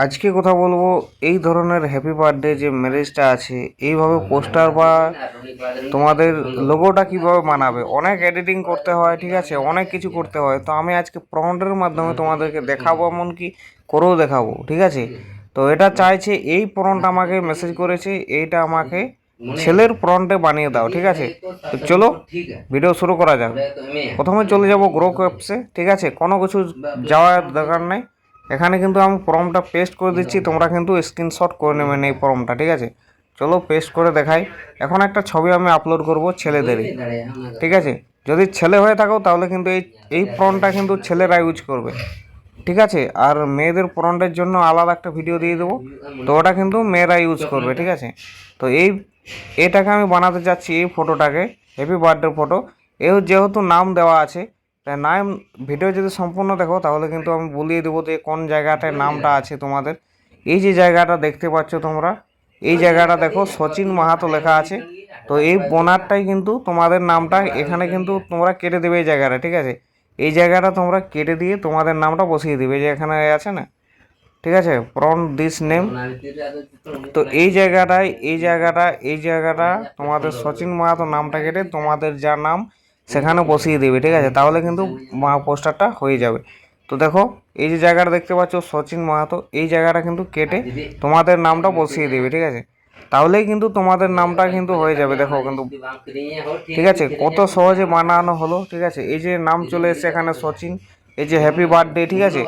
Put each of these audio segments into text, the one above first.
আজকে কথা বলবো এই ধরনের হ্যাপি বার্থডে যে ম্যারেজটা আছে এইভাবে পোস্টার বা তোমাদের লোগোটা কিভাবে বানাবে। অনেক এডিটিং করতে হয়, ঠিক আছে, অনেক কিছু করতে হয়। তো আমি আজকে প্রম্পটের মাধ্যমে তোমাদেরকে দেখাবো, এমনকি করেও দেখাবো, ঠিক আছে। তো এটা চাইছে এই প্রম্পট আমাকে মেসেজ করেছে, এইটা আমাকে ছেলের প্রম্পটে বানিয়ে দাও, ঠিক আছে। তো চলো ভিডিও শুরু করা যাক। প্রথমে চলে যাব গ্রোক অ্যাপসে, ঠিক আছে, কোনো কিছু যাওয়ার দরকার নেই। এখানে কিন্তু আমি ফর্মটা পেস্ট করে দিচ্ছি, তোমরা কিন্তু স্ক্রিনশট করে নেবেন এই ফর্মটা, ঠিক আছে। চলো পেস্ট করে দেখাই। এখন একটা ছবি আমি আপলোড করব ছেলেদেরই, ঠিক আছে। যদি ছেলে হয়ে থাকো তাহলে কিন্তু এই ফর্মটা কিন্তু ছেলেরা ইউজ করবে, ঠিক আছে। আর মেয়েদের ফর্মটের জন্য আলাদা একটা ভিডিও দিয়ে দেবো, তো ওটা কিন্তু মেয়েরা ইউজ করবে, ঠিক আছে। তো এটাকে আমি বানাতে যাচ্ছি, এই ফটোটাকে হ্যাপি বার্থডে ফটো। যেহেতু নাম দেওয়া আছে, তাই নাম ভিডিও যদি সম্পূর্ণ দেখো তাহলে কিন্তু আমি বলিয়ে দেবো যে কোন জায়গাটায় নামটা আছে তোমাদের। এই যে জায়গাটা দেখতে পাচ্ছ তোমরা, এই জায়গাটা দেখো সচিন মাহাতো লেখা আছে। তো এই বোনারটাই কিন্তু তোমাদের নামটা এখানে কিন্তু তোমরা কেটে দেবে এই জায়গাটা, ঠিক আছে। এই জায়গাটা তোমরা কেটে দিয়ে তোমাদের নামটা বসিয়ে দেবে, যে এখানে আছে না, ঠিক আছে, ফ্রম দিস নেম। তো এই জায়গাটা তোমাদের সচিন মাহাতো নামটা কেটে তোমাদের যা নাম সেখানে বসিয়ে দেবে, ঠিক আছে। তাহলে কিন্তু পোস্টারটা হয়ে যাবে। তো দেখো এই যে জায়গাটা দেখতে পাচ্ছ সচিন মাহাতো, এই জায়গাটা কিন্তু কেটে তোমাদের নামটা বসিয়ে দেবে, ঠিক আছে। তাহলেই কিন্তু তোমাদের নামটা কিন্তু হয়ে যাবে। দেখো কিন্তু, ঠিক আছে, কত সহজে বানানো হলো, ঠিক আছে। এই যে নাম চলে এসেছে এখানে সচিন, এই যে হ্যাপি বার্থডে, ঠিক আছে।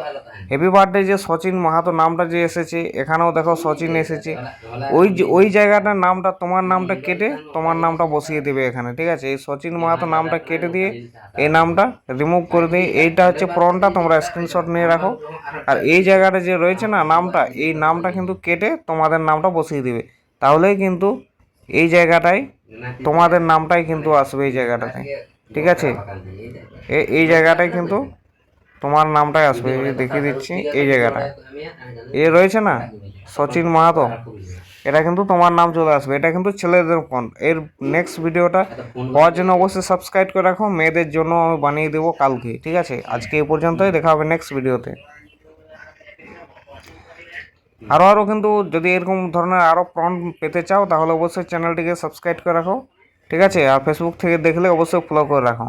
হ্যাপি বার্থডে যে সচিন মাহাতো নামটা যে এসেছে, এখানেও দেখো সচিন এসেছে। ওই জায়গাটার নামটা, তোমার নামটা কেটে তোমার নামটা বসিয়ে দেবে এখানে, ঠিক আছে। এই সচিন মাহাতো নামটা কেটে দিয়ে এই নামটা রিমুভ করে দিয়ে, এইটা হচ্ছে প্রনটা, তোমরা স্ক্রিনশট নিয়ে রাখো। আর এই জায়গাটা যে রয়েছে না নামটা, এই নামটা কিন্তু কেটে তোমাদের নামটা বসিয়ে দিবে। তাহলেই কিন্তু এই জায়গাটায় তোমাদের নামটাই কিন্তু আসবে এই জায়গাটাতে, ঠিক আছে। এই জায়গাটায় কিন্তু তোমার নামটাই আসবে। এই দেখিয়ে দিচ্ছি, এই জায়গাটা এ রয়েছে না সচিন মাহাতো, এটা কিন্তু তোমার নাম চলে আসবে। এটা কিন্তু ছেলেদের ফোন। এর নেক্সট ভিডিওটা পাওয়ার জন্য অবশ্যই সাবস্ক্রাইব করে রাখো। মেয়েদের জন্য আমি বানিয়ে দেবো কালকে, ঠিক আছে। আজকে এই পর্যন্তই, দেখা হবে নেক্সট ভিডিওতে। আরও কিন্তু যদি এরকম ধরনের আরও প্রম্পট পেতে চাও তাহলে অবশ্যই চ্যানেলটিকে সাবস্ক্রাইব করে রাখো, ঠিক আছে। আর ফেসবুক থেকে দেখলে অবশ্যই ফলো করে রাখো।